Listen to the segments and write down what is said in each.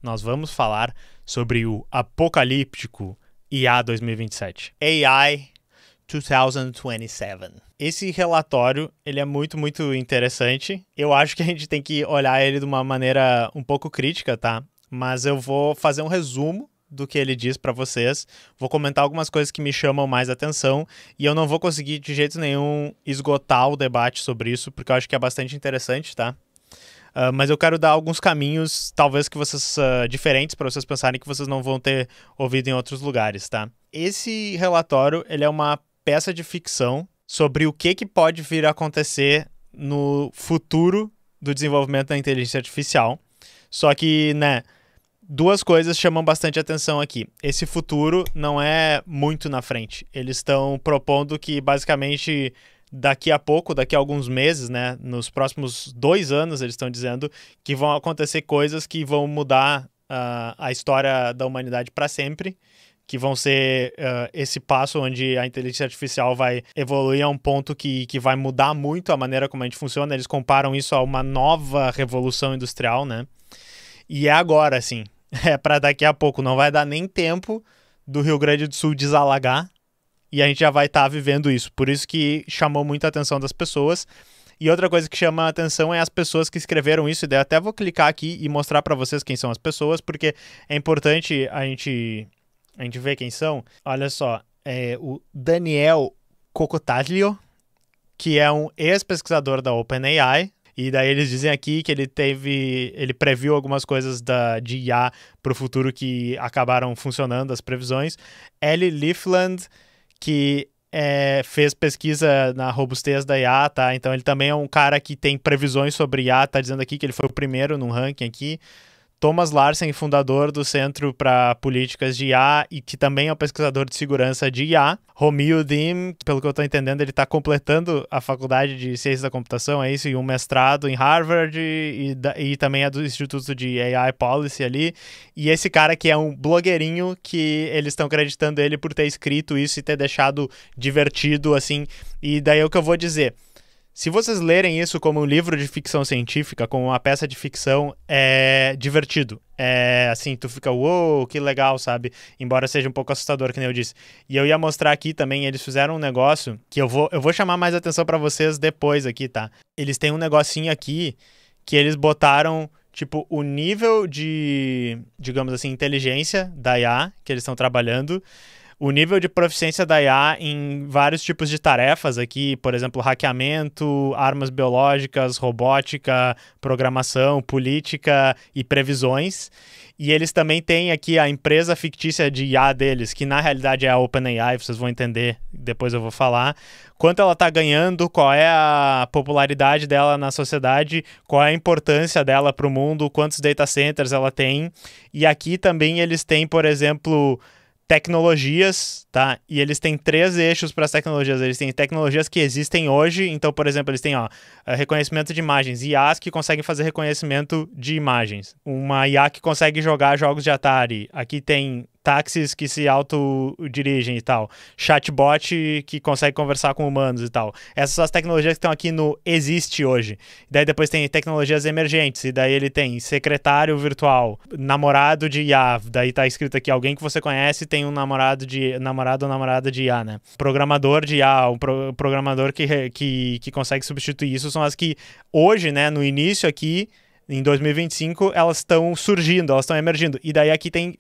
nós vamos falar sobre o apocalíptico IA 2027. AI 2027. Esse relatório, ele é muito interessante. Eu acho que a gente tem que olhar ele de uma maneira um pouco crítica, tá? Mas eu vou fazer um resumo do que ele diz para vocês. Vou comentar algumas coisas que me chamam mais atenção e eu não vou conseguir de jeito nenhum esgotar o debate sobre isso, porque eu acho que é bastante interessante, tá? Mas eu quero dar alguns caminhos, talvez que vocês diferentes, para vocês pensarem que vocês não vão ter ouvido em outros lugares, tá? Esse relatório, ele é uma peça de ficção sobre o que pode vir a acontecer no futuro do desenvolvimento da inteligência artificial. Só que, né, duas coisas chamam bastante atenção aqui. Esse futuro não é muito na frente. Eles estão propondo que, basicamente, daqui a pouco, daqui a alguns meses, né, nos próximos 2 anos, eles estão dizendo que vão acontecer coisas que vão mudar a história da humanidade para sempre, que vão ser esse passo onde a inteligência artificial vai evoluir a um ponto que vai mudar muito a maneira como a gente funciona. Eles comparam isso a uma nova revolução industrial, né? E é agora, assim. É para daqui a pouco. Não vai dar nem tempo do Rio Grande do Sul desalagar e a gente já vai estar vivendo isso. Por isso que chamou muita atenção das pessoas. E outra coisa que chama a atenção é as pessoas que escreveram isso. E daí até vou clicar aqui e mostrar para vocês quem são as pessoas, porque é importante a gente ver quem são. Olha só, o Daniel Cocotaglio, que é um ex-pesquisador da OpenAI. E daí eles dizem aqui que ele previu algumas coisas de IA para o futuro que acabaram funcionando, as previsões. Ellie Liefland, que fez pesquisa na robustez da IA, tá? Então ele também é um cara que tem previsões sobre IA, tá dizendo aqui que ele foi o primeiro num ranking aqui. Thomas Larsen, fundador do Centro para Políticas de IA e que também é um pesquisador de segurança de IA. Romeo Dim, pelo que eu estou entendendo, ele está completando a faculdade de Ciências da Computação, é isso, e um mestrado em Harvard e também é do Instituto de AI Policy ali. E esse cara que é um blogueirinho que eles estão acreditando ele por ter escrito isso e ter deixado divertido, assim. E daí é o que eu vou dizer. Se vocês lerem isso como um livro de ficção científica, como uma peça de ficção, é divertido. É assim, tu fica, uou, que legal, sabe? Embora seja um pouco assustador, que nem eu disse. E eu ia mostrar aqui também, eles fizeram um negócio que eu vou chamar mais atenção pra vocês depois aqui, tá? Eles têm um negocinho aqui que eles botaram, tipo, o nível de, digamos assim, inteligência da IA que eles estão trabalhando, o nível de proficiência da IA em vários tipos de tarefas aqui, por exemplo, hackeamento, armas biológicas, robótica, programação, política e previsões. E eles também têm aqui a empresa fictícia de IA deles, que na realidade é a OpenAI, vocês vão entender, depois eu vou falar. Quanto ela está ganhando, qual é a popularidade dela na sociedade, qual é a importância dela para o mundo, quantos data centers ela tem. E aqui também eles têm, por exemplo, tecnologias, tá? E eles têm 3 eixos para as tecnologias. Eles têm tecnologias que existem hoje. Então, por exemplo, eles têm reconhecimento de imagens. IAs que conseguem fazer reconhecimento de imagens. Uma IA que consegue jogar jogos de Atari. Aqui tem táxis que se autodirigem e tal. Chatbot que consegue conversar com humanos e tal. Essas são as tecnologias que estão aqui no existe hoje. Daí depois tem tecnologias emergentes. E daí ele tem secretário virtual, namorado de IA. Daí tá escrito aqui, alguém que você conhece tem um namorado ou namorada de IA, né? Programador de IA, um programador que consegue substituir isso. São as que hoje, né, no início aqui, em 2025, elas estão surgindo, elas estão emergindo. E daí aqui tem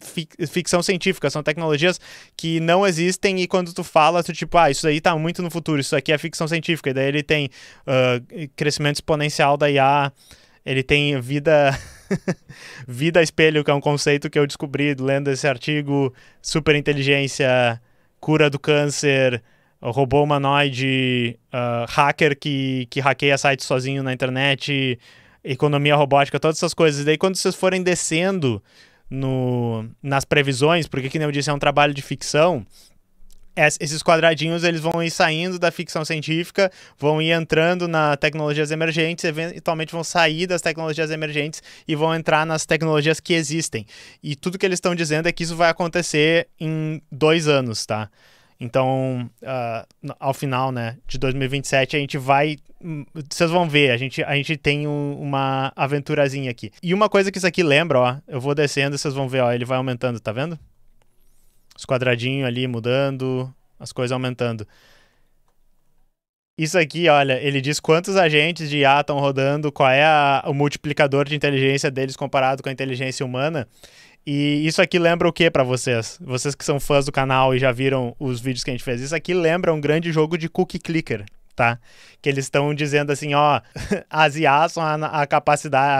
ficção científica, são tecnologias que não existem e quando tu fala, tu tipo, isso aí tá muito no futuro, isso aqui é ficção científica. E daí ele tem crescimento exponencial da IA, ele tem vida espelho, que é um conceito que eu descobri lendo esse artigo, superinteligência, cura do câncer, robô humanoide, hacker que hackeia sites sozinho na internet, economia robótica, todas essas coisas. E daí quando vocês forem descendo nas previsões, porque que nem eu disse, é um trabalho de ficção, esses quadradinhos eles vão ir saindo da ficção científica, vão ir entrando nas tecnologias emergentes, eventualmente vão sair das tecnologias emergentes e vão entrar nas tecnologias que existem. E tudo que eles estão dizendo é que isso vai acontecer em 2 anos, tá? Então, ao final, né, de 2027, a gente vai... Vocês vão ver, a gente tem uma aventurazinha aqui. E uma coisa que isso aqui lembra, ó, eu vou descendo e vocês vão ver, ó, ele vai aumentando, tá vendo? Os quadradinhos ali mudando, as coisas aumentando. Isso aqui, olha, ele diz quantos agentes de IA estão rodando, qual é o multiplicador de inteligência deles comparado com a inteligência humana. E isso aqui lembra o que pra vocês? Vocês que são fãs do canal e já viram os vídeos que a gente fez. Isso aqui lembra um grande jogo de cookie clicker, tá? Que eles estão dizendo assim, ó, as IAs, a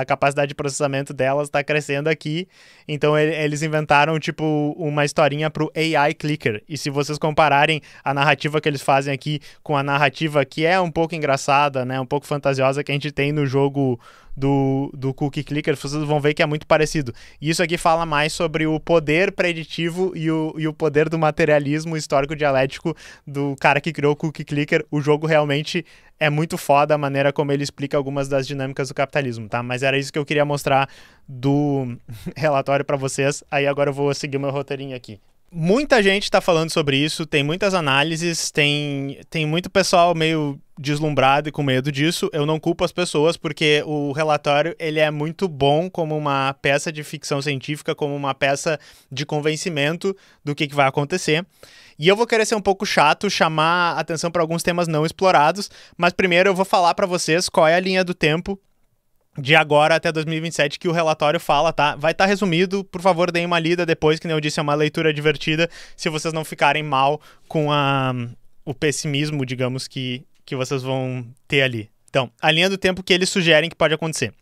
capacidade de processamento delas está crescendo aqui, então eles inventaram, tipo, uma historinha pro AI Clicker, e se vocês compararem a narrativa que eles fazem aqui com a narrativa que é um pouco engraçada, né, um pouco fantasiosa que a gente tem no jogo do Cookie Clicker, vocês vão ver que é muito parecido. E isso aqui fala mais sobre o poder preditivo e o poder do materialismo histórico dialético do cara que criou o Cookie Clicker. O jogo realmente é muito foda a maneira como ele explica algumas das dinâmicas do capitalismo, tá? Mas era isso que eu queria mostrar do relatório para vocês. Aí agora eu vou seguir o meu roteirinho aqui. Muita gente está falando sobre isso, tem muitas análises, tem muito pessoal meio deslumbrado e com medo disso. Eu não culpo as pessoas, porque o relatório ele é muito bom como uma peça de ficção científica, como uma peça de convencimento do que vai acontecer. E eu vou querer ser um pouco chato, chamar atenção para alguns temas não explorados, mas primeiro eu vou falar para vocês qual é a linha do tempo de agora até 2027 que o relatório fala, tá? Vai estar resumido, por favor, deem uma lida depois, que nem eu disse, é uma leitura divertida, se vocês não ficarem mal com o pessimismo, digamos, que vocês vão ter ali. Então, a linha do tempo que eles sugerem que pode acontecer.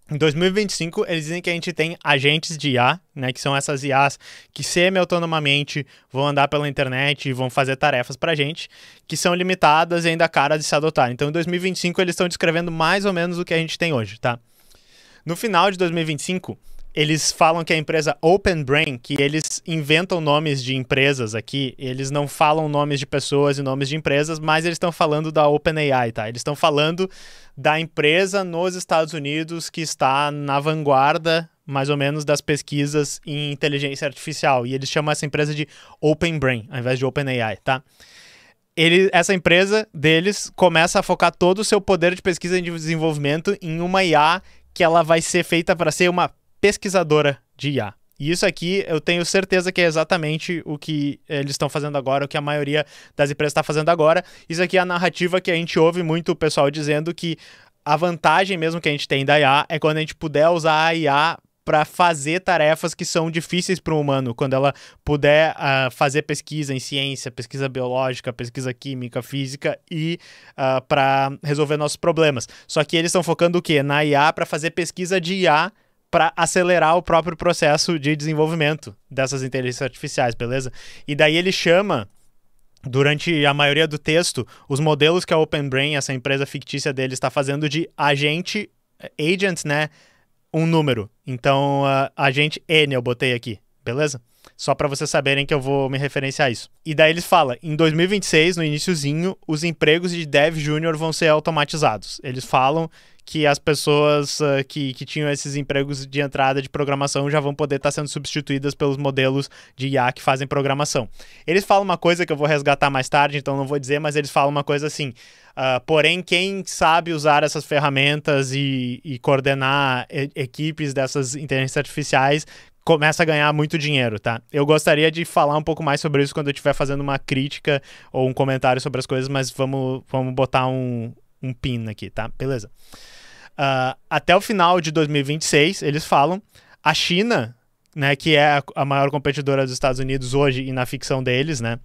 Em 2025, eles dizem que a gente tem agentes de IA, né, que são essas IAs que semi-autonomamente vão andar pela internet e vão fazer tarefas pra gente, que são limitadas e ainda caras de se adotar. Então, em 2025, eles estão descrevendo mais ou menos o que a gente tem hoje, tá? No final de 2025, eles falam que a empresa OpenBrain, que eles inventam nomes de empresas aqui, eles não falam nomes de pessoas e nomes de empresas, mas eles estão falando da OpenAI, tá? Eles estão falando da empresa nos Estados Unidos que está na vanguarda, mais ou menos, das pesquisas em inteligência artificial. E eles chamam essa empresa de OpenBrain, ao invés de OpenAI, tá? Essa empresa deles começa a focar todo o seu poder de pesquisa e de desenvolvimento em uma IA que ela vai ser feita para ser uma pesquisadora de IA. E isso aqui eu tenho certeza que é exatamente o que eles estão fazendo agora, o que a maioria das empresas está fazendo agora. Isso aqui é a narrativa que a gente ouve muito o pessoal dizendo que a vantagem mesmo que a gente tem da IA é quando a gente puder usar a IA para fazer tarefas que são difíceis para o humano, quando ela puder fazer pesquisa em ciência, pesquisa biológica, pesquisa química, física e para resolver nossos problemas. Só que eles estão focando o quê? Na IA para fazer pesquisa de IA para acelerar o próprio processo de desenvolvimento dessas inteligências artificiais, beleza? E daí ele chama, durante a maioria do texto, os modelos que a OpenBrain, essa empresa fictícia dele, está fazendo de agent, né? Um número. Então, agente N eu botei aqui, beleza? Só para vocês saberem que eu vou me referenciar a isso. E daí eles falam, em 2026, no iniciozinho, os empregos de Dev Júnior vão ser automatizados. Eles falam que as pessoas que tinham esses empregos de entrada de programação já vão poder estar sendo substituídas pelos modelos de IA que fazem programação. Eles falam uma coisa que eu vou resgatar mais tarde, então não vou dizer, mas eles falam uma coisa assim, porém quem sabe usar essas ferramentas e coordenar equipes dessas inteligências artificiais começa a ganhar muito dinheiro, tá? Eu gostaria de falar um pouco mais sobre isso quando eu estiver fazendo uma crítica ou um comentário sobre as coisas, mas vamos botar um pin aqui, tá? Beleza. Até o final de 2026, eles falam, a China, né, que é a maior competidora dos Estados Unidos hoje e na ficção deles, né,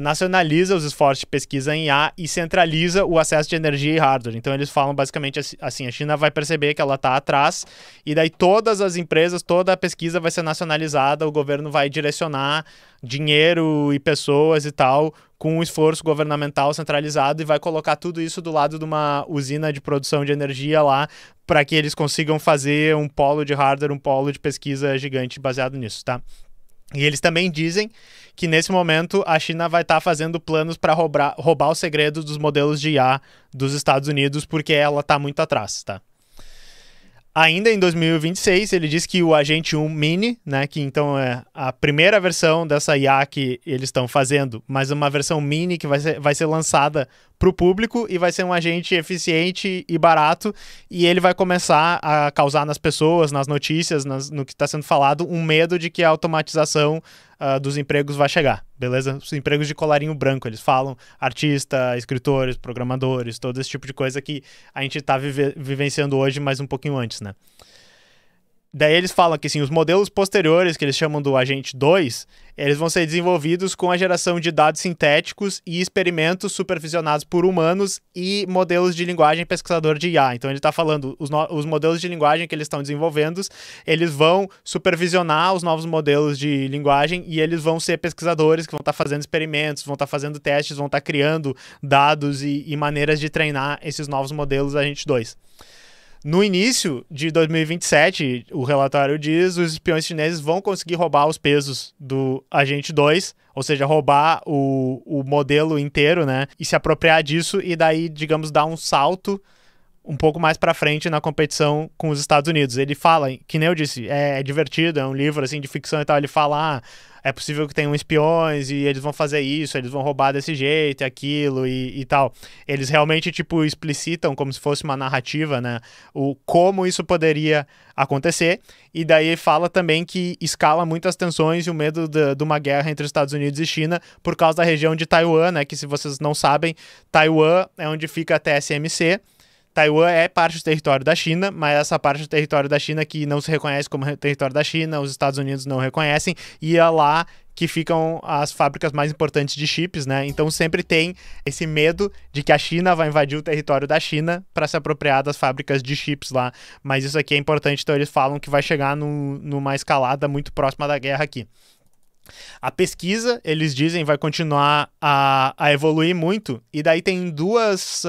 nacionaliza os esforços de pesquisa em IA e centraliza o acesso de energia e hardware. Então eles falam basicamente assim, a China vai perceber que ela está atrás e daí todas as empresas, toda a pesquisa vai ser nacionalizada, o governo vai direcionar dinheiro e pessoas e tal com um esforço governamental centralizado e vai colocar tudo isso do lado de uma usina de produção de energia lá para que eles consigam fazer um polo de hardware, um polo de pesquisa gigante baseado nisso, tá? E eles também dizem que nesse momento a China vai estar fazendo planos para roubar os segredos dos modelos de IA dos Estados Unidos porque ela está muito atrás, tá? Ainda em 2026, ele diz que o Agente 1 Mini, né, que então é a primeira versão dessa IA que eles estão fazendo, mas uma versão mini que vai ser lançada para o público e vai ser um agente eficiente e barato, e ele vai começar a causar nas pessoas, nas notícias, no que está sendo falado, um medo de que a automatização dos empregos vai chegar, beleza? Os empregos de colarinho branco, eles falam, artista, escritores, programadores, todo esse tipo de coisa que a gente está vivenciando hoje, mas um pouquinho antes, né? Daí eles falam que assim, os modelos posteriores, que eles chamam do Agente 2, eles vão ser desenvolvidos com a geração de dados sintéticos e experimentos supervisionados por humanos e modelos de linguagem pesquisador de IA. Então ele está falando, os modelos de linguagem que eles estão desenvolvendo, eles vão supervisionar os novos modelos de linguagem e eles vão ser pesquisadores que vão estar fazendo experimentos, vão estar fazendo testes, vão estar criando dados e maneiras de treinar esses novos modelos Agente 2. No início de 2027, o relatório diz, os espiões chineses vão conseguir roubar os pesos do Agente 2, ou seja, roubar o modelo inteiro, né? E se apropriar disso e daí, digamos, dar um salto um pouco mais para frente na competição com os Estados Unidos. Ele fala, que nem eu disse, é divertido, é um livro assim de ficção e tal, ele fala, é possível que tenham espiões e eles vão fazer isso, eles vão roubar desse jeito e aquilo e tal. Eles realmente, tipo, explicitam como se fosse uma narrativa, né, como isso poderia acontecer, e daí fala também que escala muitas tensões e o medo de uma guerra entre Estados Unidos e China por causa da região de Taiwan, né, que se vocês não sabem, Taiwan é onde fica a TSMC. Taiwan é parte do território da China, mas essa parte do território da China que não se reconhece como território da China, os Estados Unidos não reconhecem, e é lá que ficam as fábricas mais importantes de chips, né? Então sempre tem esse medo de que a China vai invadir o território da China para se apropriar das fábricas de chips lá. Mas isso aqui é importante, então eles falam que vai chegar numa escalada muito próxima da guerra aqui. A pesquisa, eles dizem, vai continuar a evoluir muito, e daí tem duas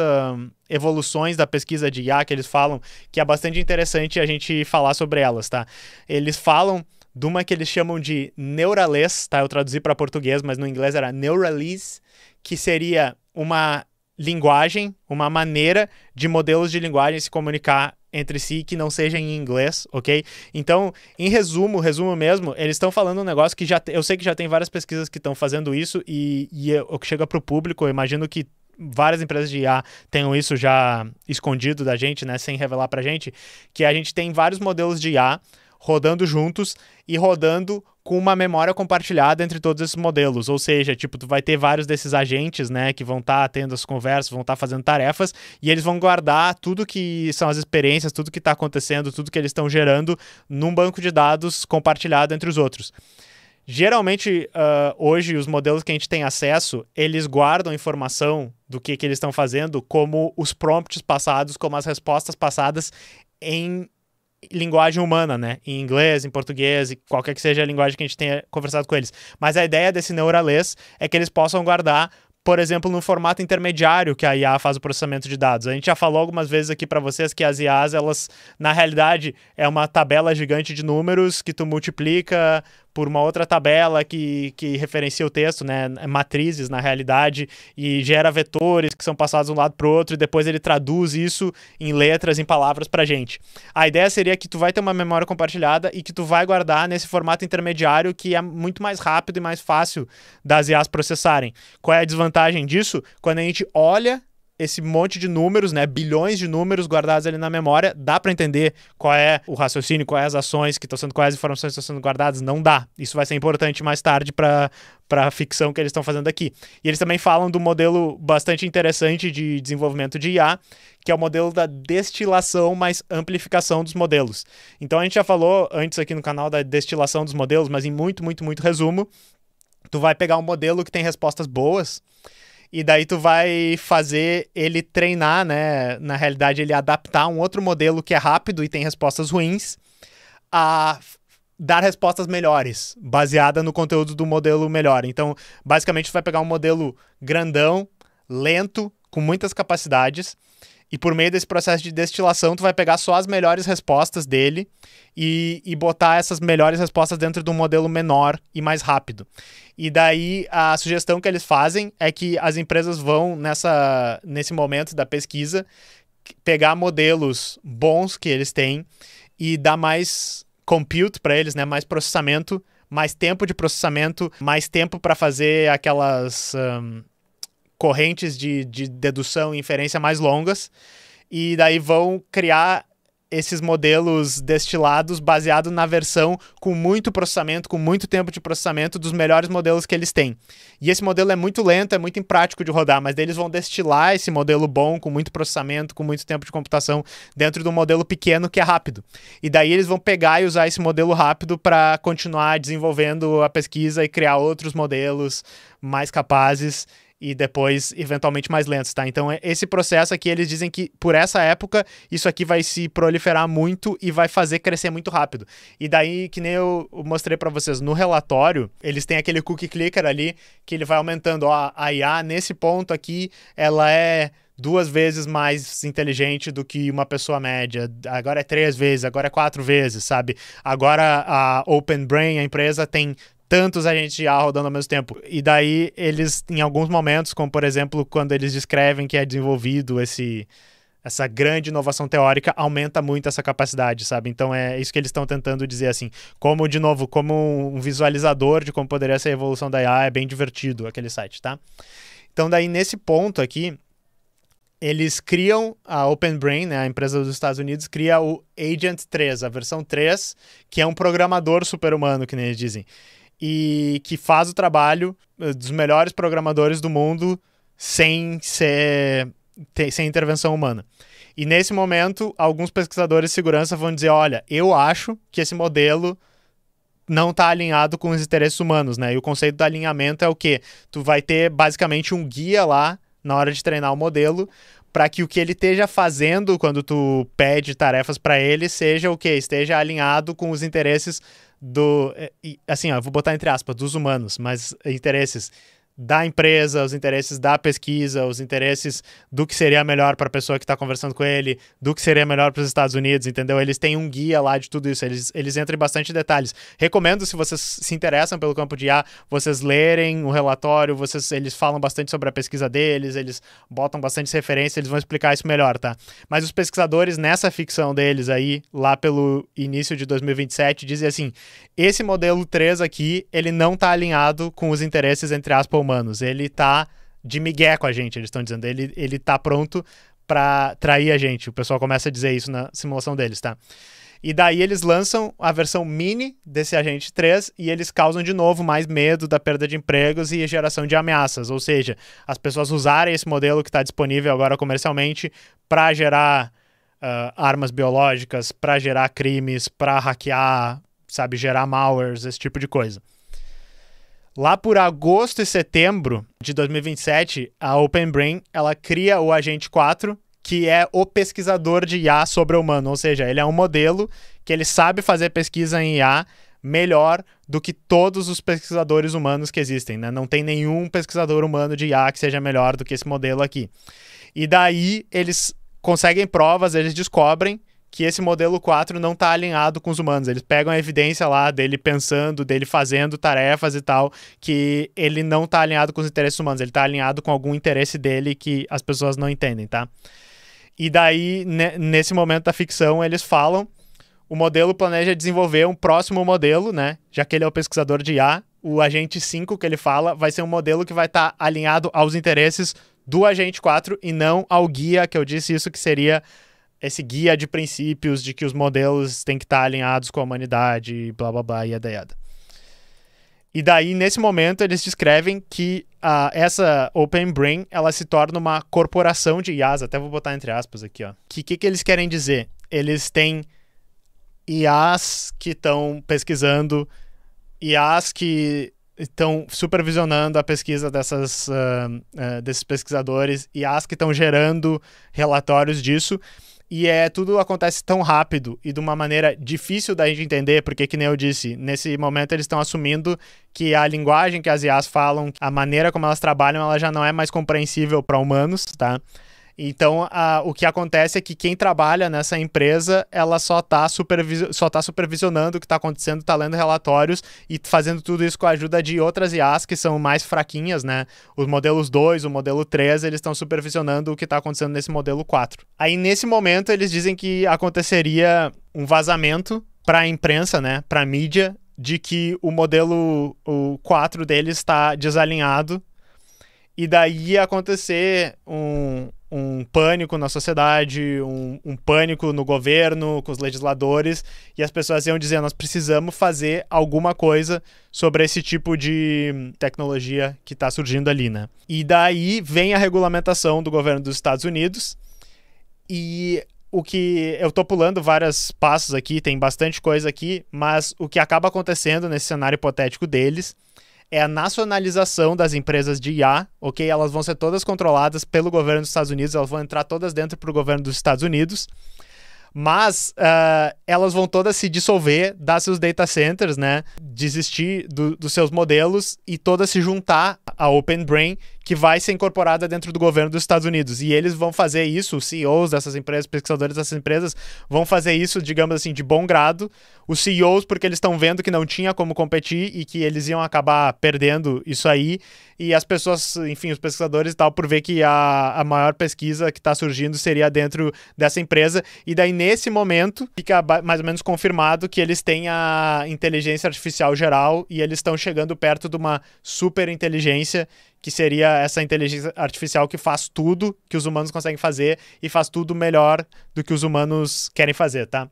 evoluções da pesquisa de IA que eles falam que é bastante interessante a gente falar sobre elas, tá? Eles falam de uma que eles chamam de Neuralese, tá? Eu traduzi para português, mas no inglês era Neuralese, que seria uma linguagem, uma maneira de modelos de linguagem se comunicar entre si que não seja em inglês, ok? Então, em resumo mesmo, eles estão falando um negócio que eu sei que já tem várias pesquisas que estão fazendo isso e o que chega para o público, eu imagino que várias empresas de IA tenham isso já escondido da gente, né, sem revelar pra gente, que a gente tem vários modelos de IA rodando juntos e rodando com uma memória compartilhada entre todos esses modelos, ou seja, tipo, tu vai ter vários desses agentes, né, que vão estar tendo as conversas, vão estar fazendo tarefas, e eles vão guardar tudo que são as experiências, tudo que está acontecendo, tudo que eles estão gerando num banco de dados compartilhado entre os outros. Geralmente, hoje, os modelos que a gente tem acesso, eles guardam informação do que eles estão fazendo como os prompts passados, como as respostas passadas em linguagem humana, né? Em inglês, em português, e qualquer que seja a linguagem que a gente tenha conversado com eles. Mas a ideia desse Neuralese é que eles possam guardar, por exemplo, no formato intermediário que a IA faz o processamento de dados. A gente já falou algumas vezes aqui para vocês que as IAs, elas, na realidade, é uma tabela gigante de números que tu multiplica por uma outra tabela que referencia o texto, né? Matrizes, na realidade, e gera vetores que são passados de um lado para o outro, e depois ele traduz isso em letras, em palavras para a gente. A ideia seria que tu vai ter uma memória compartilhada e que tu vai guardar nesse formato intermediário que é muito mais rápido e mais fácil das IAs processarem. Qual é a desvantagem disso? Quando a gente olha esse monte de números, né, bilhões de números guardados ali na memória, dá para entender qual é o raciocínio, quais as ações que estão sendo, quais as informações que estão sendo guardadas? Não dá. Isso vai ser importante mais tarde para a ficção que eles estão fazendo aqui. E eles também falam do modelo bastante interessante de desenvolvimento de IA, que é o modelo da destilação mais amplificação dos modelos. Então a gente já falou antes aqui no canal da destilação dos modelos, mas em muito resumo, tu vai pegar um modelo que tem respostas boas, e daí tu vai fazer ele treinar, né? Na realidade, ele adaptar um outro modelo que é rápido e tem respostas ruins a dar respostas melhores, baseada no conteúdo do modelo melhor. Então, basicamente, tu vai pegar um modelo grandão, lento, com muitas capacidades, e por meio desse processo de destilação, tu vai pegar só as melhores respostas dele e botar essas melhores respostas dentro de um modelo menor e mais rápido. E daí, a sugestão que eles fazem é que as empresas vão, nesse momento da pesquisa, pegar modelos bons que eles têm e dá mais compute para eles, né? Mais processamento, mais tempo de processamento, mais tempo para fazer aquelas correntes de dedução e inferência mais longas, e daí vão criar esses modelos destilados baseado na versão com muito processamento, com muito tempo de processamento dos melhores modelos que eles têm. E esse modelo é muito lento, é muito imprático de rodar, mas daí eles vão destilar esse modelo bom, com muito processamento, com muito tempo de computação, dentro de um modelo pequeno que é rápido. E daí eles vão pegar e usar esse modelo rápido para continuar desenvolvendo a pesquisa e criar outros modelos mais capazes e depois, eventualmente, mais lentos, tá? Então, esse processo aqui, eles dizem que, por essa época, isso aqui vai se proliferar muito e vai fazer crescer muito rápido. E daí, que nem eu mostrei para vocês no relatório, eles têm aquele cookie clicker ali, que ele vai aumentando. Ó, a IA, nesse ponto aqui, ela é 2 vezes mais inteligente do que uma pessoa média. Agora é 3 vezes, agora é 4 vezes, sabe? Agora a OpenBrain, a empresa, tem tantos agentes de IA rodando ao mesmo tempo. E daí eles, em alguns momentos, como por exemplo, quando eles descrevem que é desenvolvido essa grande inovação teórica, aumenta muito essa capacidade, sabe? Então é isso que eles estão tentando dizer, assim. Como, de novo, como um visualizador de como poderia ser a evolução da IA, é bem divertido aquele site, tá? Então daí, nesse ponto aqui, eles criam, a OpenBrain, né, a empresa dos Estados Unidos, cria o Agent 3, a versão 3, que é um programador super-humano, que nem eles dizem, e que faz o trabalho dos melhores programadores do mundo sem intervenção humana. E nesse momento, alguns pesquisadores de segurança vão dizer, olha, eu acho que esse modelo não está alinhado com os interesses humanos, né? E o conceito do alinhamento é o quê? Tu vai ter basicamente um guia lá na hora de treinar o modelo, para que o que ele esteja fazendo quando tu pede tarefas para ele seja o quê? Esteja alinhado com os interesses assim, ó, eu vou botar entre aspas, dos humanos, mas interesses da empresa, os interesses da pesquisa, os interesses do que seria melhor para a pessoa que está conversando com ele, do que seria melhor para os Estados Unidos, entendeu? Eles têm um guia lá de tudo isso, eles entram em bastante detalhes. Recomendo, se vocês se interessam pelo campo de IA, vocês lerem o relatório, eles falam bastante sobre a pesquisa deles, eles botam bastante referências, eles vão explicar isso melhor, tá? Mas os pesquisadores, nessa ficção deles aí, lá pelo início de 2027, dizem assim, esse modelo 3 aqui, ele não está alinhado com os interesses, entre aspas, humanos. Ele tá de migué com a gente, eles estão dizendo. Ele tá pronto para trair a gente. O pessoal começa a dizer isso na simulação deles, tá? E daí eles lançam a versão mini desse agente 3 e eles causam de novo mais medo da perda de empregos e geração de ameaças. Ou seja, as pessoas usarem esse modelo que está disponível agora comercialmente para gerar armas biológicas, para gerar crimes, para hackear, sabe, gerar malwares, esse tipo de coisa. Lá por agosto e setembro de 2027, a OpenBrain, ela cria o Agente 4, que é o pesquisador de IA sobre-humano. Ou seja, ele é um modelo que ele sabe fazer pesquisa em IA melhor do que todos os pesquisadores humanos que existem, né? Não tem nenhum pesquisador humano de IA que seja melhor do que esse modelo aqui. E daí eles conseguem provas, eles descobrem que esse modelo 4 não está alinhado com os humanos. Eles pegam a evidência lá dele pensando, dele fazendo tarefas e tal, que ele não está alinhado com os interesses humanos, ele está alinhado com algum interesse dele que as pessoas não entendem, tá? E daí, nesse momento da ficção, eles falam, o modelo planeja desenvolver um próximo modelo, né? Já que ele é o pesquisador de IA, o Agente 5 que ele fala vai ser um modelo que vai estar alinhado aos interesses do Agente 4 e não ao guia, que eu disse isso, que seria esse guia de princípios de que os modelos têm que estar alinhados com a humanidade, blá, blá, blá, yada, yada. E daí, nesse momento, eles descrevem que essa OpenBrain, ela se torna uma corporação de IAs, até vou botar entre aspas aqui, ó. Que eles querem dizer? Eles têm IAs que estão pesquisando, IAs que estão supervisionando a pesquisa desses pesquisadores, IAs que estão gerando relatórios disso, e tudo acontece tão rápido e de uma maneira difícil da gente entender, porque, que nem eu disse, nesse momento eles estão assumindo que a linguagem que as IAs falam, a maneira como elas trabalham, ela já não é mais compreensível para humanos, tá? Então, o que acontece é que quem trabalha nessa empresa, ela só tá supervisionando o que está acontecendo, está lendo relatórios e fazendo tudo isso com a ajuda de outras IAs que são mais fraquinhas, né? Os modelos 2, o modelo 3, eles estão supervisionando o que está acontecendo nesse modelo 4. Aí, nesse momento, eles dizem que aconteceria um vazamento para a imprensa, né? Para a mídia, de que o modelo 4 deles está desalinhado. E daí ia acontecer um pânico na sociedade, um pânico no governo, com os legisladores, e as pessoas iam dizer, nós precisamos fazer alguma coisa sobre esse tipo de tecnologia que está surgindo ali, né? E daí vem a regulamentação do governo dos Estados Unidos, e o que eu tô pulando vários passos aqui, tem bastante coisa aqui, mas o que acaba acontecendo nesse cenário hipotético deles é a nacionalização das empresas de IA, ok? Elas vão ser todas controladas pelo governo dos Estados Unidos, elas vão entrar todas dentro pro governo dos Estados Unidos, mas elas vão todas se dissolver, dar seus data centers, né? Desistir dos seus modelos e todas se juntar à OpenBrain, que vai ser incorporada dentro do governo dos Estados Unidos. E eles vão fazer isso, os CEOs dessas empresas, pesquisadores dessas empresas, vão fazer isso, digamos assim, de bom grado. Os CEOs, porque eles estão vendo que não tinha como competir e que eles iam acabar perdendo isso aí. E as pessoas, enfim, os pesquisadores e tal, por ver que a maior pesquisa que está surgindo seria dentro dessa empresa. E daí, nesse momento, fica mais ou menos confirmado que eles têm a inteligência artificial geral e eles estão chegando perto de uma super inteligência, que seria essa inteligência artificial que faz tudo que os humanos conseguem fazer e faz tudo melhor do que os humanos querem fazer, tá?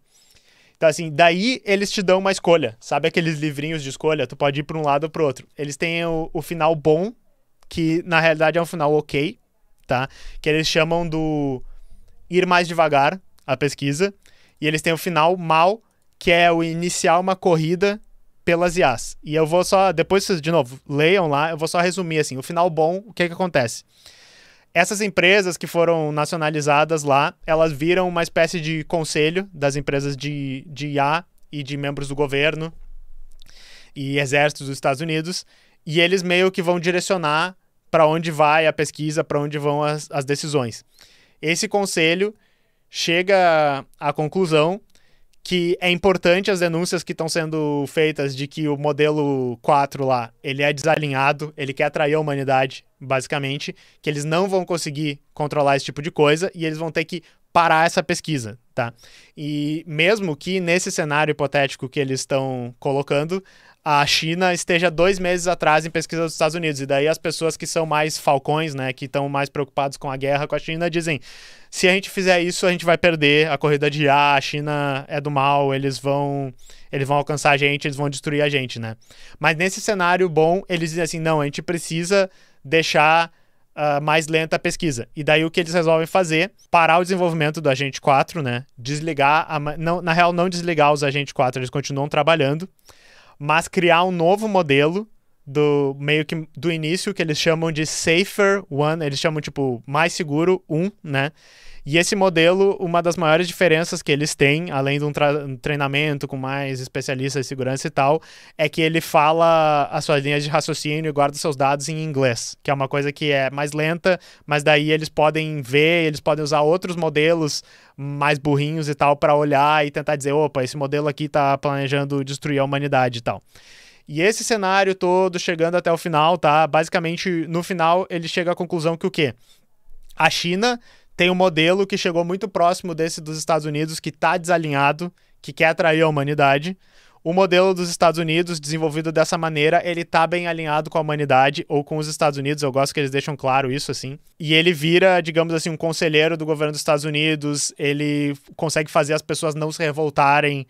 Então, assim, daí eles te dão uma escolha. Sabe aqueles livrinhos de escolha? Tu pode ir para um lado ou para o outro. Eles têm o final bom, que na realidade é um final ok, tá? Que eles chamam do ir mais devagar, a pesquisa. E eles têm o final mal, que é o iniciar uma corrida pelas IAs. E eu vou só, depois vocês, de novo, leiam lá, eu vou só resumir, assim, o final bom, o que acontece? Essas empresas que foram nacionalizadas lá, elas viram uma espécie de conselho das empresas de IA e de membros do governo e exércitos dos Estados Unidos, e eles meio que vão direcionar para onde vai a pesquisa, para onde vão as decisões. Esse conselho chega à conclusão que é importante as denúncias que estão sendo feitas de que o modelo 4 lá, ele é desalinhado, ele quer atrair a humanidade, basicamente, que eles não vão conseguir controlar esse tipo de coisa e eles vão ter que parar essa pesquisa, tá? E mesmo que nesse cenário hipotético que eles estão colocando, a China esteja 2 meses atrás em pesquisa dos Estados Unidos. E daí as pessoas que são mais falcões, né, que estão mais preocupados com a guerra com a China, dizem, se a gente fizer isso, a gente vai perder a corrida de IA, a China é do mal, eles vão alcançar a gente, eles vão destruir a gente, né? Mas nesse cenário bom, eles dizem assim, não, a gente precisa deixar mais lenta a pesquisa. E daí o que eles resolvem fazer? Parar o desenvolvimento do Agente 4, né? Desligar, na real não desligar os Agente 4, eles continuam trabalhando, mas criar um novo modelo meio que do início, que eles chamam de Safer One, eles chamam tipo mais seguro 1, né? E esse modelo, uma das maiores diferenças que eles têm, além de um treinamento com mais especialistas de segurança e tal, é que ele fala as suas linhas de raciocínio e guarda seus dados em inglês, que é uma coisa que é mais lenta, mas daí eles podem ver, eles podem usar outros modelos mais burrinhos e tal para olhar e tentar dizer, opa, esse modelo aqui tá planejando destruir a humanidade e tal. E esse cenário todo chegando até o final, tá? Basicamente, no final, ele chega à conclusão que o quê? A China tem um modelo que chegou muito próximo desse dos Estados Unidos, que está desalinhado, que quer atrair a humanidade. O modelo dos Estados Unidos, desenvolvido dessa maneira, ele está bem alinhado com a humanidade ou com os Estados Unidos. Eu gosto que eles deixam claro isso, assim. E ele vira, digamos assim, um conselheiro do governo dos Estados Unidos. Ele consegue fazer as pessoas não se revoltarem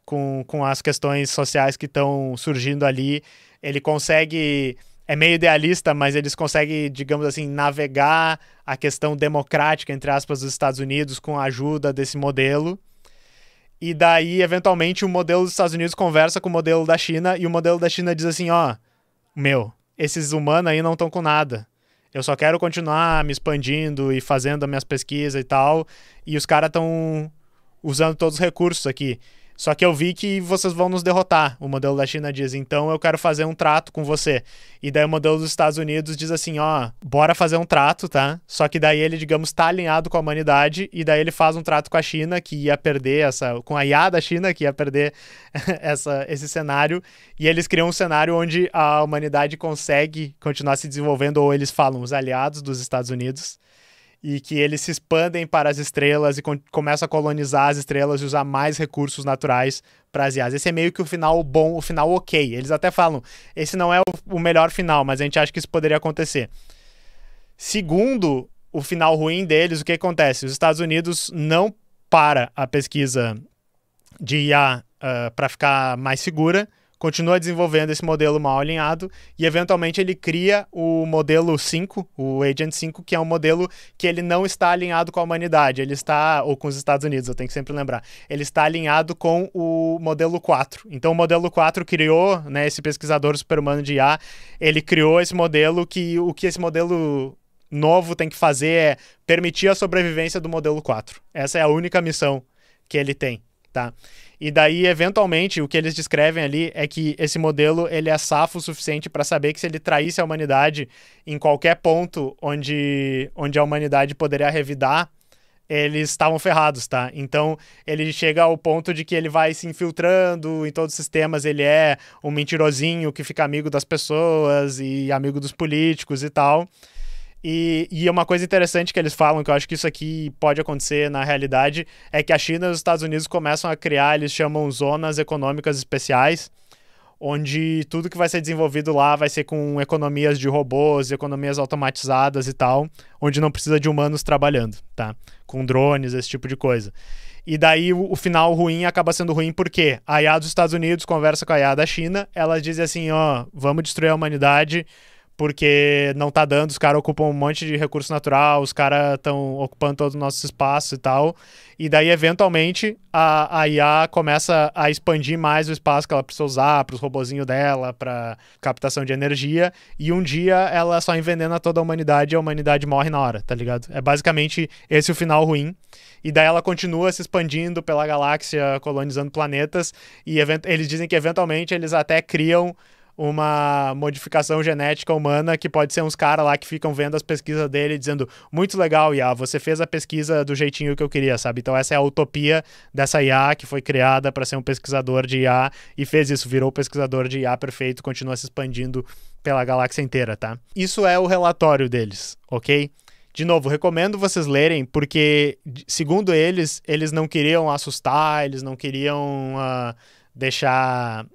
com as questões sociais que estão surgindo ali. Ele consegue... É meio idealista, mas eles conseguem, digamos assim, navegar a questão democrática, entre aspas, dos Estados Unidos com a ajuda desse modelo. E daí, eventualmente, o modelo dos Estados Unidos conversa com o modelo da China e o modelo da China diz assim, ó, esses humanos aí não estão com nada. Eu só quero continuar me expandindo e fazendo as minhas pesquisas e tal. E os caras estão usando todos os recursos aqui. Só que eu vi que vocês vão nos derrotar, o modelo da China diz, então eu quero fazer um trato com você. E daí o modelo dos Estados Unidos diz assim, ó, bora fazer um trato, tá? Só que daí ele, digamos, tá alinhado com a humanidade, e daí ele faz um trato com a China, que ia perder com a IA da China, que ia perder esse cenário, e eles criam um cenário onde a humanidade consegue continuar se desenvolvendo, ou eles falam, os aliados dos Estados Unidos, e que eles se expandem para as estrelas e começam a colonizar as estrelas e usar mais recursos naturais para as IAs. Esse é meio que o final bom, o final ok. Eles até falam, esse não é o melhor final, mas a gente acha que isso poderia acontecer. Segundo o final ruim deles, o que acontece? Os Estados Unidos não para a pesquisa de IA para ficar mais segura, continua desenvolvendo esse modelo mal alinhado e, eventualmente, ele cria o modelo 5, o Agent 5, que é um modelo que ele não está alinhado com a humanidade, ele está, ou com os Estados Unidos, eu tenho que sempre lembrar, ele está alinhado com o modelo 4. Então, o modelo 4 criou, né, esse pesquisador super-humano de IA, ele criou esse modelo que o que esse modelo novo tem que fazer é permitir a sobrevivência do modelo 4. Essa é a única missão que ele tem, tá? E daí, eventualmente, o que eles descrevem ali é que esse modelo ele é safo o suficiente para saber que se ele traísse a humanidade em qualquer ponto onde a humanidade poderia revidar, eles estavam ferrados, tá? Então, ele chega ao ponto de que ele vai se infiltrando em todos os sistemas, ele é um mentirosinho que fica amigo das pessoas e amigo dos políticos e tal. E uma coisa interessante que eles falam, que eu acho que isso aqui pode acontecer na realidade, é que a China e os Estados Unidos começam a criar, eles chamam zonas econômicas especiais, onde tudo que vai ser desenvolvido lá vai ser com economias de robôs, economias automatizadas e tal, onde não precisa de humanos trabalhando, tá? Com drones, esse tipo de coisa. E daí o final ruim acaba sendo ruim porque a IA dos Estados Unidos conversa com a IA da China, elas dizem assim, ó, vamos destruir a humanidade porque não tá dando, os caras ocupam um monte de recurso natural, os caras estão ocupando todo o nosso espaço e tal. E daí, eventualmente, a IA começa a expandir mais o espaço que ela precisa usar para os robozinhos dela, para captação de energia, e um dia ela só envenena toda a humanidade e a humanidade morre na hora, tá ligado? É basicamente esse o final ruim. E daí ela continua se expandindo pela galáxia, colonizando planetas, e eles dizem que, eventualmente, eles até criam uma modificação genética humana que pode ser uns caras lá que ficam vendo as pesquisas dele dizendo, muito legal, IA, você fez a pesquisa do jeitinho que eu queria, sabe? Então essa é a utopia dessa IA que foi criada para ser um pesquisador de IA e fez isso, virou pesquisador de IA perfeito, continua se expandindo pela galáxia inteira, tá? Isso é o relatório deles, ok? De novo, recomendo vocês lerem, porque, segundo eles não queriam assustar, eles não queriam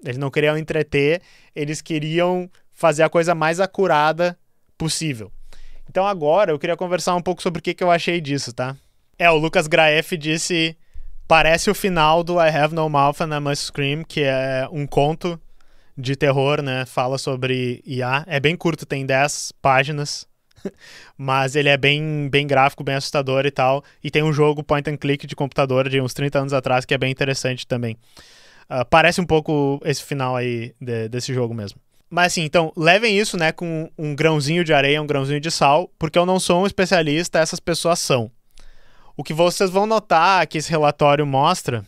eles não queriam entreter, eles queriam fazer a coisa mais acurada possível. Então agora eu queria conversar um pouco sobre o que eu achei disso, tá? O Lucas Graeff disse, parece o final do I Have No Mouth and I Must Scream, que é um conto de terror, né? Fala sobre IA. É bem curto, tem 10 páginas, mas ele é bem gráfico, bem assustador e tal. E tem um jogo point and click de computador de uns 30 anos atrás que é bem interessante também. Parece um pouco esse final aí desse jogo mesmo. Mas assim, então, levem isso, né, com um grãozinho de areia, um grãozinho de sal, porque eu não sou um especialista, essas pessoas são. O que vocês vão notar que esse relatório mostra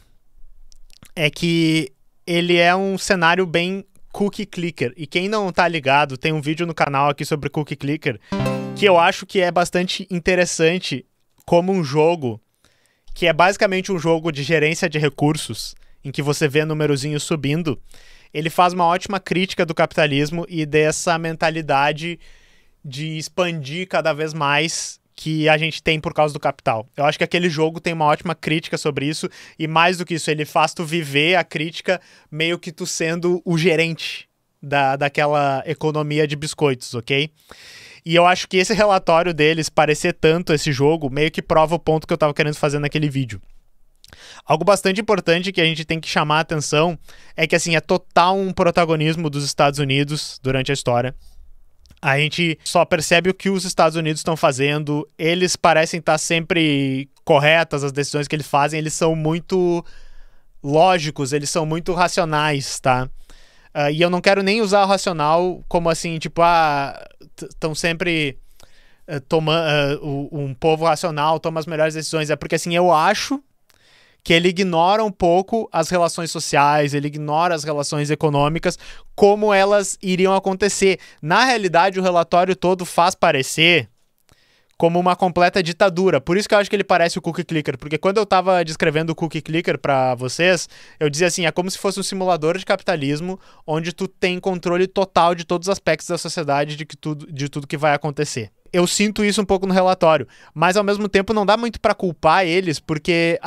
é que ele é um cenário bem cookie clicker. E quem não tá ligado, tem um vídeo no canal aqui sobre cookie clicker, que eu acho que é bastante interessante como um jogo, que é basicamente um jogo de gerência de recursos, em que você vê númerozinho subindo, ele faz uma ótima crítica do capitalismo e dessa mentalidade de expandir cada vez mais que a gente tem por causa do capital. Eu acho que aquele jogo tem uma ótima crítica sobre isso, e mais do que isso, ele faz tu viver a crítica meio que tu sendo o gerente daquela economia de biscoitos, ok? E eu acho que esse relatório deles parecer tanto esse jogo, meio que prova o ponto que eu tava querendo fazer naquele vídeo. Algo bastante importante que a gente tem que chamar a atenção é que, assim, é total um protagonismo dos Estados Unidos durante a história. A gente só percebe o que os Estados Unidos estão fazendo, eles parecem estar sempre corretas, as decisões que eles fazem, eles são muito lógicos, eles são muito racionais, tá? E eu não quero nem usar o racional como assim, tipo, estão sempre tomando, um povo racional toma as melhores decisões, é porque, assim, eu acho que ele ignora um pouco as relações sociais, ele ignora as relações econômicas, como elas iriam acontecer. Na realidade, o relatório todo faz parecer como uma completa ditadura. Por isso que eu acho que ele parece o Cookie Clicker, porque quando eu tava descrevendo o Cookie Clicker pra vocês, eu dizia assim, é como se fosse um simulador de capitalismo, onde tu tem controle total de todos os aspectos da sociedade, de tudo que vai acontecer. Eu sinto isso um pouco no relatório, mas ao mesmo tempo não dá muito pra culpar eles, porque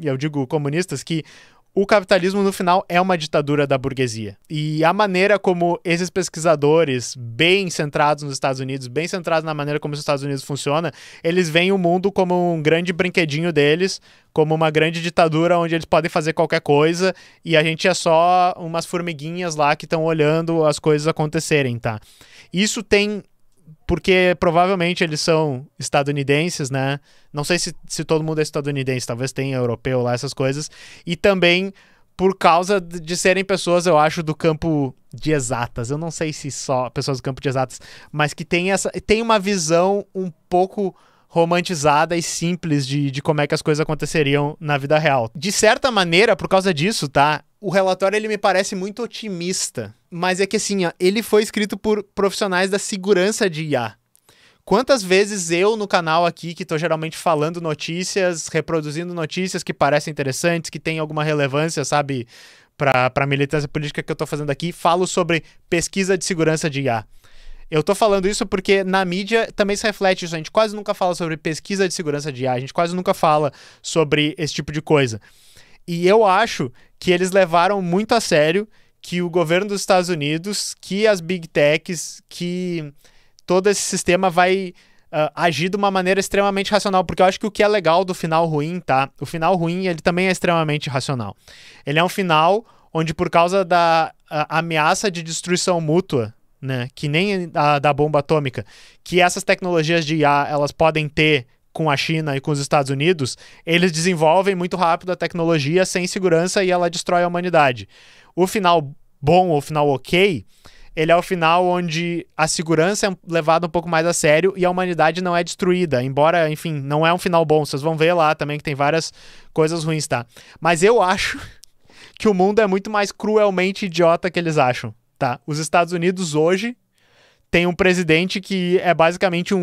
eu digo comunistas, que o capitalismo, no final, é uma ditadura da burguesia. E a maneira como esses pesquisadores, bem centrados nos Estados Unidos, bem centrados na maneira como os Estados Unidos funciona, eles veem o mundo como um grande brinquedinho deles, como uma grande ditadura onde eles podem fazer qualquer coisa e a gente é só umas formiguinhas lá que estão olhando as coisas acontecerem, tá? Isso tem... porque provavelmente eles são estadunidenses, né? Não sei se todo mundo é estadunidense, talvez tenha europeu lá, essas coisas. E também por causa de serem pessoas, eu acho, do campo de exatas. Eu não sei se só pessoas do campo de exatas, mas que tem uma visão um pouco romantizada e simples de como é que as coisas aconteceriam na vida real. De certa maneira, por causa disso, tá? O relatório, ele me parece muito otimista, mas é que assim, ó, ele foi escrito por profissionais da segurança de IA. Quantas vezes eu no canal aqui, que tô geralmente falando notícias, reproduzindo notícias que parecem interessantes, que têm alguma relevância, sabe, pra militância política que eu tô fazendo aqui, falo sobre pesquisa de segurança de IA. Eu tô falando isso porque na mídia também se reflete isso. A gente quase nunca fala sobre pesquisa de segurança de IA, a gente quase nunca fala sobre esse tipo de coisa. E eu acho que eles levaram muito a sério que o governo dos Estados Unidos, que as Big Techs, que todo esse sistema vai agir de uma maneira extremamente racional. Porque eu acho que o que é legal do final ruim, tá? O final ruim, ele também é extremamente racional. Ele é um final onde, por causa da ameaça de destruição mútua, né, que nem a da bomba atômica, que essas tecnologias de IA, elas podem ter com a China e com os Estados Unidos, eles desenvolvem muito rápido a tecnologia sem segurança e ela destrói a humanidade. O final bom, ou o final ok, ele é o final onde a segurança é levada um pouco mais a sério e a humanidade não é destruída, embora, enfim, não é um final bom. Vocês vão ver lá também que tem várias coisas ruins, tá? Mas eu acho que o mundo é muito mais cruelmente idiota que eles acham, tá? Os Estados Unidos hoje tem um presidente que é basicamente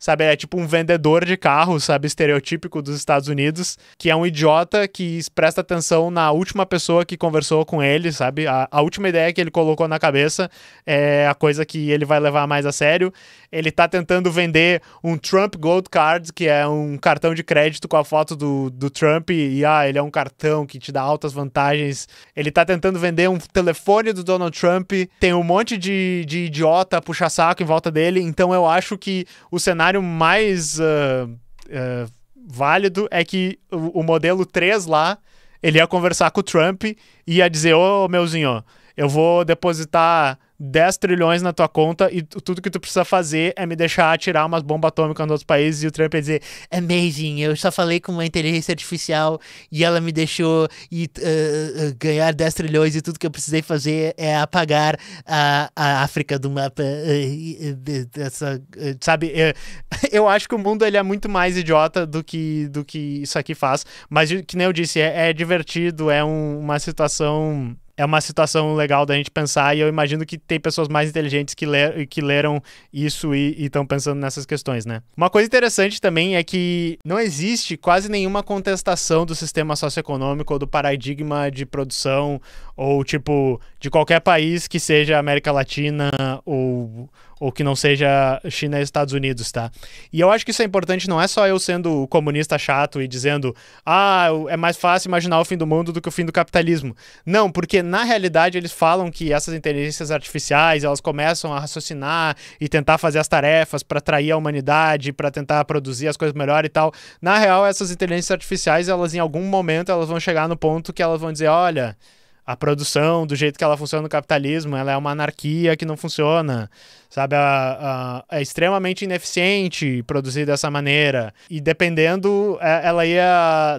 sabe, é tipo um vendedor de carro, sabe, estereotípico dos Estados Unidos, que é um idiota que presta atenção na última pessoa que conversou com ele, sabe, a última ideia que ele colocou na cabeça é a coisa que ele vai levar mais a sério. Ele tá tentando vender um Trump Gold Card, que é um cartão de crédito com a foto do Trump, e ele é um cartão que te dá altas vantagens. Ele tá tentando vender um telefone do Donald Trump, tem um monte de idiota puxa-saco em volta dele, então eu acho que o cenário mais válido é que o modelo 3 lá, ele ia conversar com o Trump e ia dizer, ô meuzinho, eu vou depositar 10 trilhões na tua conta e tudo que tu precisa fazer é me deixar atirar umas bombas atômicas nos outros países. E o Trump ia dizer, amazing, eu só falei com uma inteligência artificial e ela me deixou ganhar 10 trilhões e tudo que eu precisei fazer é apagar a África do mapa. Sabe, eu acho que o mundo ele é muito mais idiota do que isso aqui faz, mas que nem eu disse, é divertido, é uma situação... É uma situação legal da gente pensar e eu imagino que tem pessoas mais inteligentes que leram isso e estão pensando nessas questões, né? Uma coisa interessante também é que não existe quase nenhuma contestação do sistema socioeconômico ou do paradigma de produção ou, tipo, de qualquer país que seja América Latina ou que não seja China e Estados Unidos, tá? E eu acho que isso é importante, não é só eu sendo comunista chato e dizendo é mais fácil imaginar o fim do mundo do que o fim do capitalismo. Não, porque na realidade eles falam que essas inteligências artificiais, elas começam a raciocinar e tentar fazer as tarefas para atrair a humanidade, para tentar produzir as coisas melhor e tal. Na real, essas inteligências artificiais, elas em algum momento, elas vão chegar no ponto que elas vão dizer, olha... a produção, do jeito que ela funciona no capitalismo, ela é uma anarquia que não funciona, sabe? É extremamente ineficiente produzir dessa maneira. E dependendo, ela ia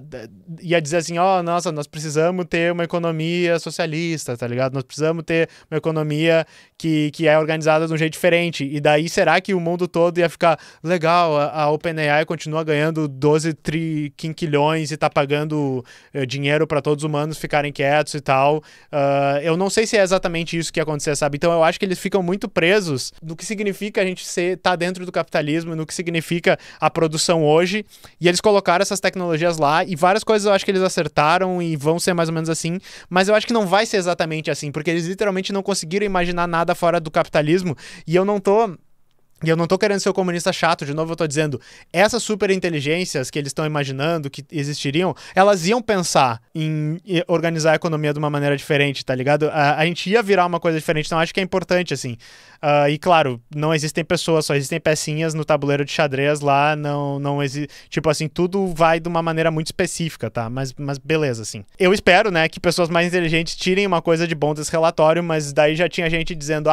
dizer assim, nossa, nós precisamos ter uma economia socialista, tá ligado? Nós precisamos ter uma economia que é organizada de um jeito diferente. E daí, será que o mundo todo ia ficar legal? A OpenAI continua ganhando 12 quinquilhões e tá pagando dinheiro para todos os humanos ficarem quietos e tal. Eu não sei se é exatamente isso que ia acontecer, sabe? Então eu acho que eles ficam muito presos no que significa a gente tá dentro do capitalismo, no que significa a produção hoje, e eles colocaram essas tecnologias lá, e várias coisas eu acho que eles acertaram e vão ser mais ou menos assim, mas eu acho que não vai ser exatamente assim, porque eles literalmente não conseguiram imaginar nada fora do capitalismo, e eu não tô querendo ser o comunista chato, de novo eu tô dizendo, essas superinteligências que eles estão imaginando que existiriam, elas iam pensar em organizar a economia de uma maneira diferente, tá ligado? A gente ia virar uma coisa diferente, então acho que é importante, assim. E claro, não existem pessoas, só existem pecinhas no tabuleiro de xadrez lá, não existe, tipo assim, tudo vai de uma maneira muito específica, tá? Mas beleza, assim. Eu espero, né, que pessoas mais inteligentes tirem uma coisa de bom desse relatório, mas daí já tinha gente dizendo,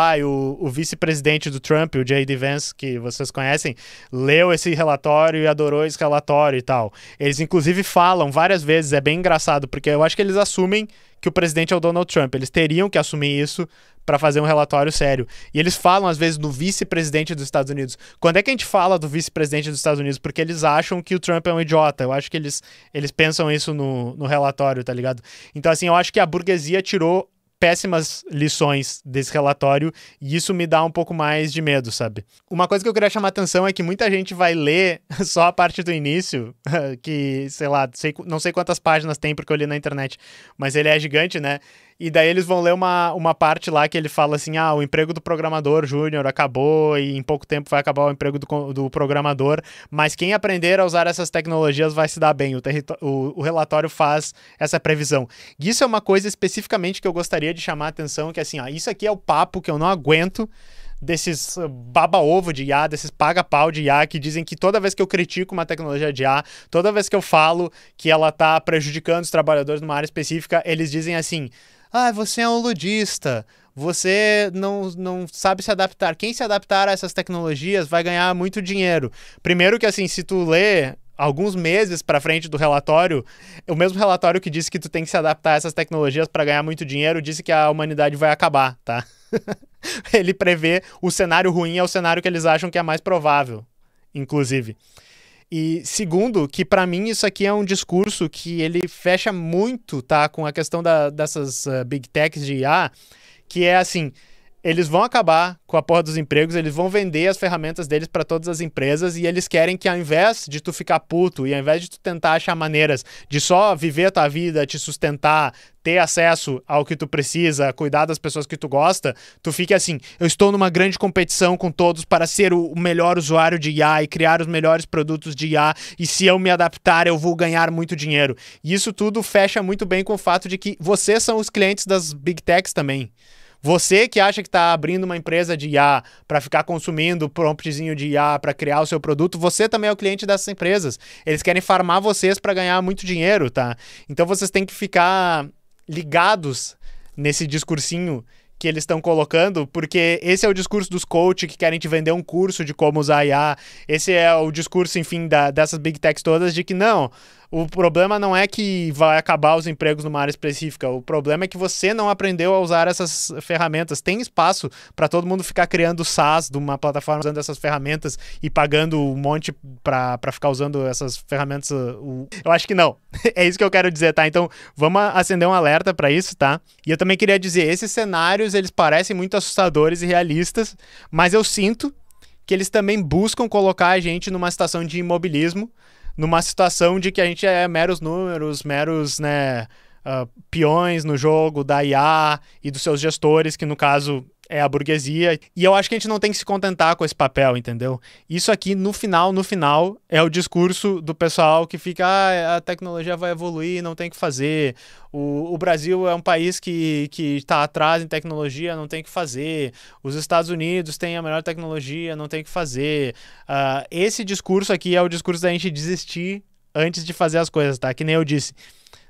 o vice-presidente do Trump, o J.D. Vance, que vocês conhecem, leu esse relatório e adorou esse relatório e tal. Eles, inclusive, falam várias vezes, é bem engraçado, porque eu acho que eles assumem que o presidente é o Donald Trump. Eles teriam que assumir isso para fazer um relatório sério. E eles falam, às vezes, do vice-presidente dos Estados Unidos. Quando é que a gente fala do vice-presidente dos Estados Unidos? Porque eles acham que o Trump é um idiota. Eu acho que eles pensam isso no relatório, tá ligado? Então, assim, eu acho que a burguesia tirou péssimas lições desse relatório e isso me dá um pouco mais de medo, sabe? Uma coisa que eu queria chamar a atenção é que muita gente vai ler só a parte do início, que, sei lá, não sei quantas páginas tem porque eu li na internet, mas ele é gigante, né? E daí eles vão ler uma parte lá que ele fala assim, o emprego do programador júnior acabou e em pouco tempo vai acabar o emprego do programador, mas quem aprender a usar essas tecnologias vai se dar bem. O relatório faz essa previsão. E isso é uma coisa especificamente que eu gostaria de chamar a atenção, que assim, isso aqui é o papo que eu não aguento desses baba-ovo de IA, desses paga-pau de IA que dizem que toda vez que eu critico uma tecnologia de IA, toda vez que eu falo que ela tá prejudicando os trabalhadores numa área específica, eles dizem assim, você é um ludista, você não sabe se adaptar. Quem se adaptar a essas tecnologias vai ganhar muito dinheiro. Primeiro que, assim, se tu lê alguns meses para frente do relatório, o mesmo relatório que disse que tu tem que se adaptar a essas tecnologias para ganhar muito dinheiro, disse que a humanidade vai acabar, tá? Ele prevê o cenário ruim é o cenário que eles acham que é mais provável, inclusive. E segundo, que para mim isso aqui é um discurso que ele fecha muito, tá, com a questão dessas big techs de IA, que é assim, eles vão acabar com a porra dos empregos, eles vão vender as ferramentas deles para todas as empresas e eles querem que ao invés de tu ficar puto e ao invés de tu tentar achar maneiras de só viver a tua vida, te sustentar, ter acesso ao que tu precisa, cuidar das pessoas que tu gosta, tu fique assim, eu estou numa grande competição com todos para ser o melhor usuário de IA e criar os melhores produtos de IA e se eu me adaptar eu vou ganhar muito dinheiro. E isso tudo fecha muito bem com o fato de que vocês são os clientes das big techs também. Você que acha que está abrindo uma empresa de IA para ficar consumindo promptzinho de IA para criar o seu produto, você também é o cliente dessas empresas. Eles querem farmar vocês para ganhar muito dinheiro, tá? Então vocês têm que ficar ligados nesse discursinho que eles estão colocando, porque esse é o discurso dos coaches que querem te vender um curso de como usar IA. Esse é o discurso, enfim, dessas big techs todas de que não, o problema não é que vai acabar os empregos numa área específica, o problema é que você não aprendeu a usar essas ferramentas. Tem espaço para todo mundo ficar criando SaaS de uma plataforma usando essas ferramentas e pagando um monte para ficar usando essas ferramentas. Eu acho que não. É isso que eu quero dizer, tá? Então, vamos acender um alerta para isso, tá? E eu também queria dizer, esses cenários, eles parecem muito assustadores e realistas, mas eu sinto que eles também buscam colocar a gente numa situação de imobilismo, numa situação de que a gente é meros números, meros, né, peões no jogo da IA e dos seus gestores, que no caso é a burguesia. E eu acho que a gente não tem que se contentar com esse papel, entendeu? Isso aqui, no final, é o discurso do pessoal que fica, a tecnologia vai evoluir, não tem o que fazer. O Brasil é um país que está atrás em tecnologia, não tem o que fazer. Os Estados Unidos têm a melhor tecnologia, não tem o que fazer. Esse discurso aqui é o discurso da gente desistir antes de fazer as coisas, tá? Que nem eu disse.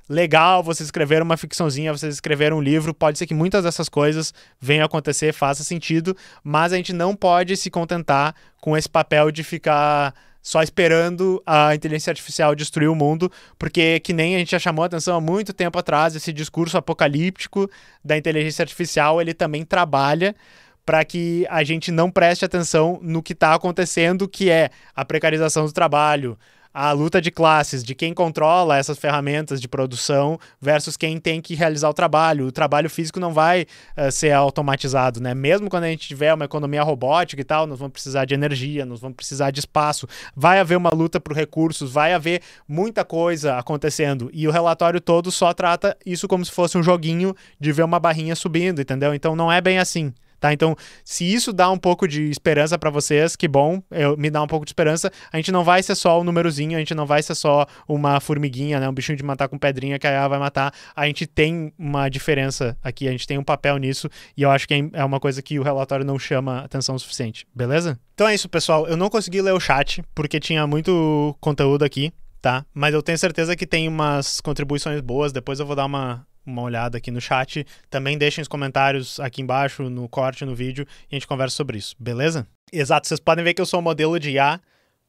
legal vocês escreveram uma ficçãozinha, vocês escreveram um livro, pode ser que muitas dessas coisas venham a acontecer, faça sentido, mas a gente não pode se contentar com esse papel de ficar só esperando a inteligência artificial destruir o mundo, porque que nem a gente já chamou a atenção há muito tempo atrás, esse discurso apocalíptico da inteligência artificial, ele também trabalha para que a gente não preste atenção no que está acontecendo, que é a precarização do trabalho, a luta de classes, de quem controla essas ferramentas de produção versus quem tem que realizar o trabalho. O trabalho físico não vai ser automatizado, né? Mesmo quando a gente tiver uma economia robótica e tal, nós vamos precisar de energia, nós vamos precisar de espaço, vai haver uma luta por recursos, vai haver muita coisa acontecendo. E o relatório todo só trata isso como se fosse um joguinho de ver uma barrinha subindo, entendeu? Então não é bem assim. Tá? Então, se isso dá um pouco de esperança para vocês, que bom, me dá um pouco de esperança. A gente não vai ser só um númerozinho, a gente não vai ser só uma formiguinha, né? Um bichinho de matar com pedrinha que a IA vai matar. A gente tem uma diferença aqui, a gente tem um papel nisso e eu acho que é uma coisa que o relatório não chama atenção o suficiente, beleza? Então é isso, pessoal. Eu não consegui ler o chat porque tinha muito conteúdo aqui, tá? Mas eu tenho certeza que tem umas contribuições boas, depois eu vou dar uma olhada aqui no chat. Também deixem os comentários aqui embaixo, no corte, no vídeo, e a gente conversa sobre isso, beleza? Exato, vocês podem ver que eu sou um modelo de IA,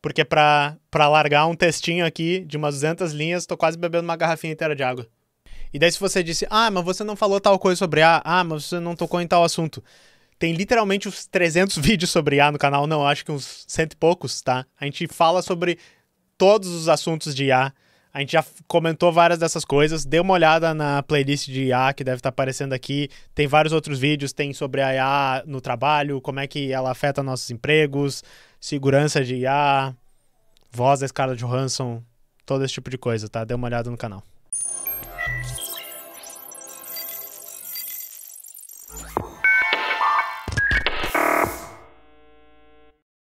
porque para largar um textinho aqui de umas 200 linhas, tô quase bebendo uma garrafinha inteira de água. E daí se você disse, mas você não falou tal coisa sobre IA, mas você não tocou em tal assunto. Tem literalmente uns 300 vídeos sobre IA no canal, não, acho que uns 100 e poucos, tá? A gente fala sobre todos os assuntos de IA. A gente já comentou várias dessas coisas. Dê uma olhada na playlist de IA que deve estar aparecendo aqui. Tem vários outros vídeos. Tem sobre a IA no trabalho, como é que ela afeta nossos empregos, segurança de IA, voz da Scarlett Johansson, todo esse tipo de coisa, tá? Dê uma olhada no canal.